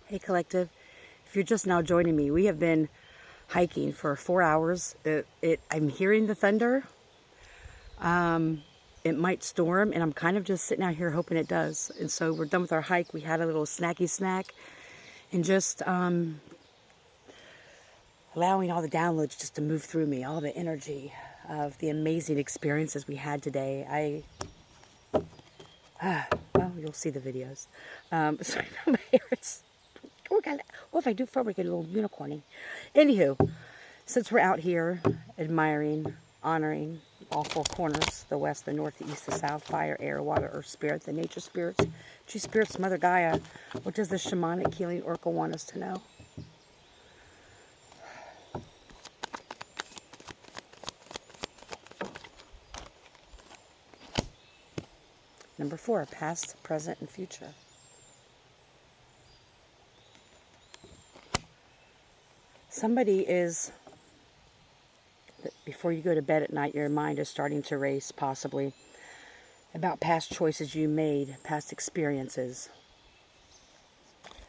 Hey Collective, if you're just now joining me, we have been hiking for 4 hours. I'm hearing the thunder. It might storm, and I'm kind of just sitting out here hoping it does. And so we're done with our hike. We had a little snacky snack, and just allowing all the downloads just to move through me, all the energy of the amazing experiences we had today. Well, you'll see the videos. Sorry about my hair. What if I do forward, get a little unicorny? Anywho, since we're out here admiring, honoring all four corners, the west, the north, the east, the south, fire, air, water, earth, spirit, the nature spirits, tree spirits, Mother Gaia, what does the shamanic healing oracle want us to know? Number 4, past, present, and future. Somebody is, before you go to bed at night, your mind is starting to race, possibly, about past choices you made, past experiences.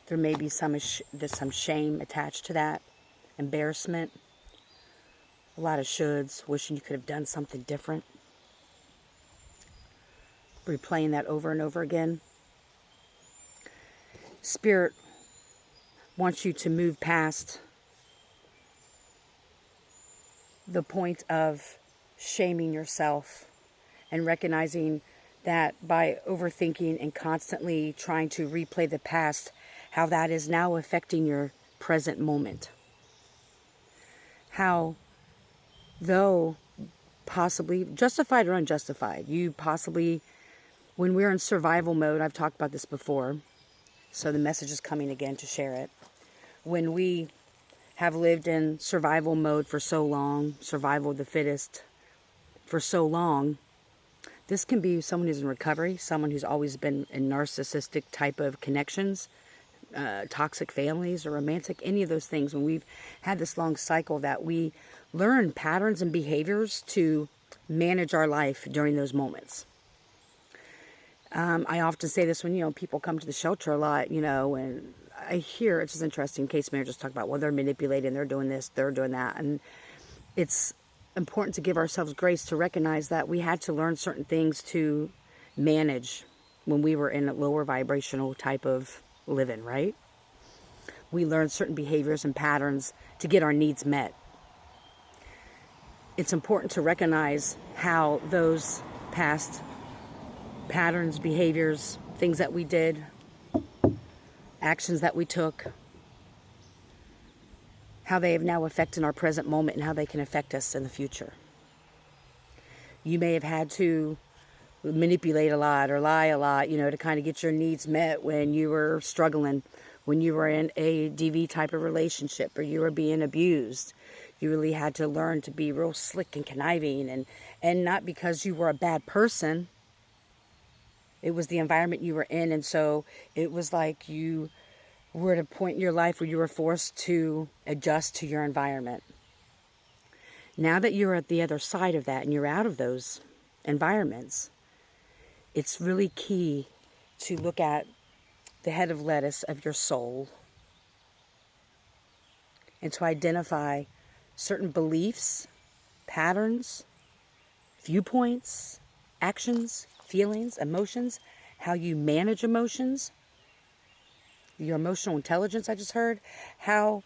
There may be there's some shame attached to that, embarrassment, a lot of shoulds, wishing you could have done something different, replaying that over and over again. Spirit wants you to move past the point of shaming yourself and recognizing that by overthinking and constantly trying to replay the past, how that is now affecting your present moment. How, though possibly justified or unjustified, you possibly, when we're in survival mode, I've talked about this before, so the message is coming again to share it. When we have lived in survival mode for so long, survival of the fittest for so long, this can be someone who's in recovery, someone who's always been in narcissistic type of connections, toxic families or romantic, any of those things. When we've had this long cycle that we learn patterns and behaviors to manage our life during those moments. I often say this when, people come to the shelter a lot, and I hear, it's just interesting, case managers talk about, well, they're manipulating, they're doing this, they're doing that. And it's important to give ourselves grace to recognize that we had to learn certain things to manage when we were in a lower vibrational type of living, right? We learned certain behaviors and patterns to get our needs met. It's important to recognize how those past patterns, behaviors, things that we did, actions that we took, how they have now affected our present moment and how they can affect us in the future. You may have had to manipulate a lot or lie a lot, to kind of get your needs met when you were struggling, when you were in a DV type of relationship or you were being abused. You really had to learn to be real slick and conniving, and not because you were a bad person. It was the environment you were in, and so it was like you were at a point in your life where you were forced to adjust to your environment. Now that you're at the other side of that and you're out of those environments, it's really key to look at the head of lettuce of your soul and to identify certain beliefs, patterns, viewpoints, actions, feelings, emotions, how you manage emotions, your emotional intelligence, I just heard, how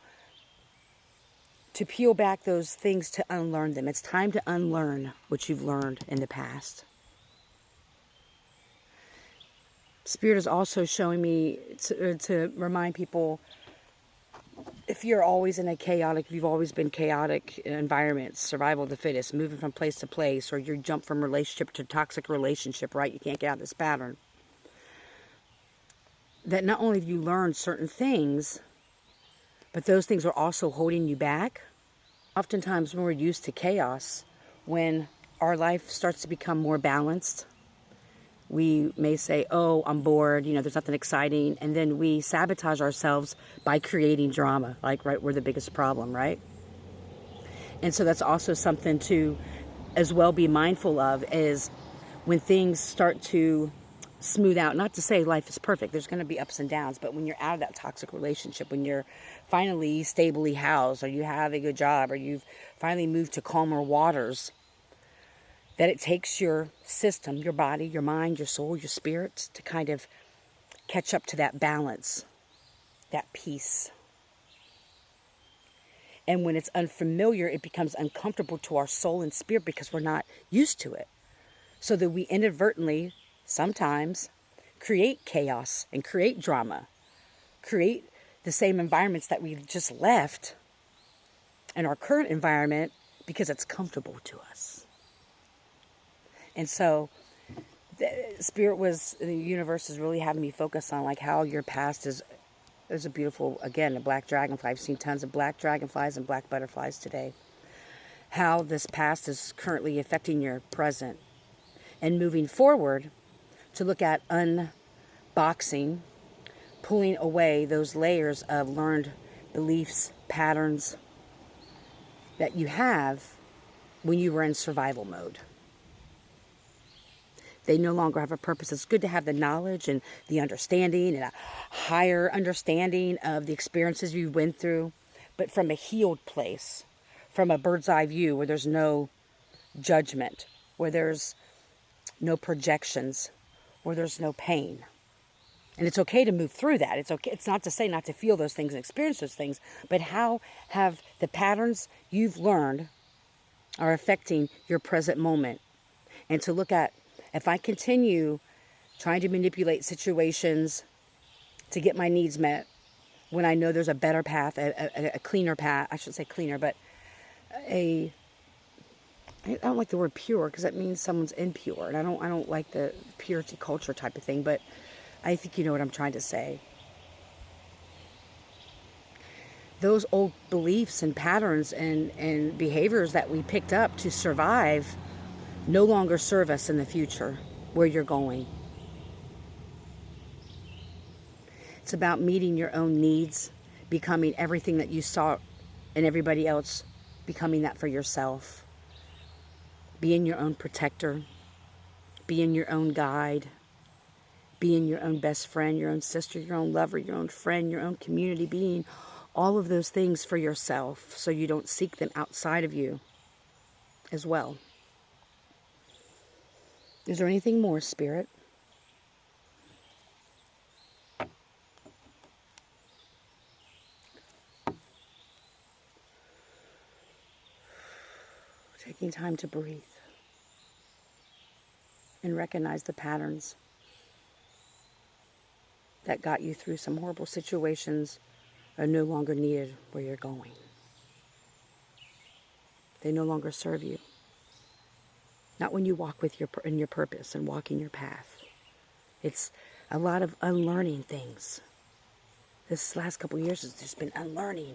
to peel back those things to unlearn them. It's time to unlearn what you've learned in the past. Spirit is also showing me to remind people, if you're always in if you've always been chaotic environments, survival of the fittest, moving from place to place, or you jump from relationship to toxic relationship, right? You can't get out of this pattern. That not only have you learned certain things, but those things are also holding you back. Oftentimes when we're used to chaos, when our life starts to become more balanced, we may say, oh, I'm bored, there's nothing exciting. And then we sabotage ourselves by creating drama, like, right, we're the biggest problem, right? And so that's also something to as well be mindful of, is when things start to smooth out. Not to say life is perfect. There's going to be ups and downs. But when you're out of that toxic relationship, when you're finally stably housed, or you have a good job, or you've finally moved to calmer waters, that it takes your system, your body, your mind, your soul, your spirit to kind of catch up to that balance, that peace. And when it's unfamiliar, it becomes uncomfortable to our soul and spirit because we're not used to it. So that we inadvertently, sometimes, create chaos and create drama, create the same environments that we just left in our current environment because it's comfortable to us. And so the universe is really having me focus on like how your past is. There's a beautiful, again, a black dragonfly. I've seen tons of black dragonflies and black butterflies today. How this past is currently affecting your present. And moving forward to look at unboxing, pulling away those layers of learned beliefs, patterns that you have when you were in survival mode. They no longer have a purpose. It's good to have the knowledge and the understanding and a higher understanding of the experiences you went through, but from a healed place, from a bird's eye view where there's no judgment, where there's no projections, where there's no pain. And it's okay to move through that. It's okay. It's not to say not to feel those things and experience those things, but how have the patterns you've learned are affecting your present moment? And to look at, if I continue trying to manipulate situations to get my needs met, when I know there's a better path, a cleaner path, I shouldn't say cleaner, but I don't like the word pure because that means someone's impure, and I don't like the purity culture type of thing, but I think you know what I'm trying to say. Those old beliefs and patterns and behaviors that we picked up to survive no longer serve us in the future where you're going. It's about meeting your own needs, becoming everything that you saw in everybody else, becoming that for yourself. Being your own protector, being your own guide, being your own best friend, your own sister, your own lover, your own friend, your own community, being all of those things for yourself so you don't seek them outside of you as well. Is there anything more, Spirit? Taking time to breathe and recognize the patterns that got you through some horrible situations are no longer needed where you're going. They no longer serve you. Not when you walk in your purpose and walk in your path. It's a lot of unlearning things. This last couple of years has just been unlearning.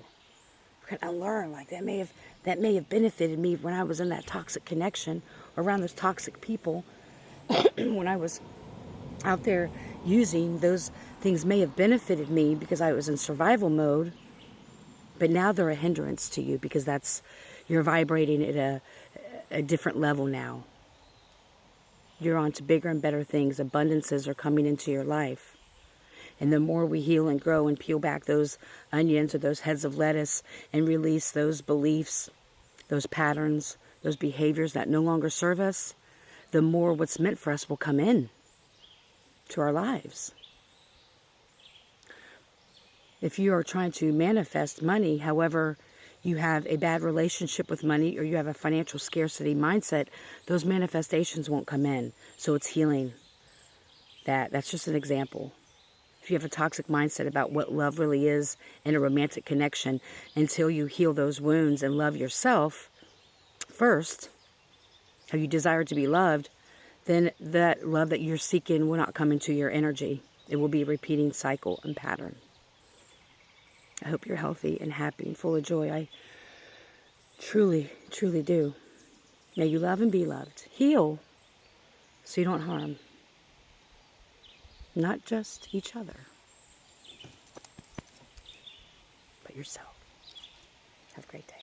I can unlearn. Like that may have benefited me when I was in that toxic connection or around those toxic people. When I was out there using, those things may have benefited me because I was in survival mode. But now they're a hindrance to you because you're vibrating at a different level now. You're on to bigger and better things. Abundances are coming into your life. And the more we heal and grow and peel back those onions or those heads of lettuce and release those beliefs, those patterns, those behaviors that no longer serve us, the more what's meant for us will come in to our lives. If you are trying to manifest money, however, you have a bad relationship with money or you have a financial scarcity mindset, those manifestations won't come in. So it's healing that. That's just an example. If you have a toxic mindset about what love really is in a romantic connection, until you heal those wounds and love yourself first, how you desire to be loved, then that love that you're seeking will not come into your energy. It will be a repeating cycle and pattern. I hope you're healthy and happy and full of joy. I truly, truly do. May you love and be loved. Heal so you don't harm. Not just each other, but yourself. Have a great day.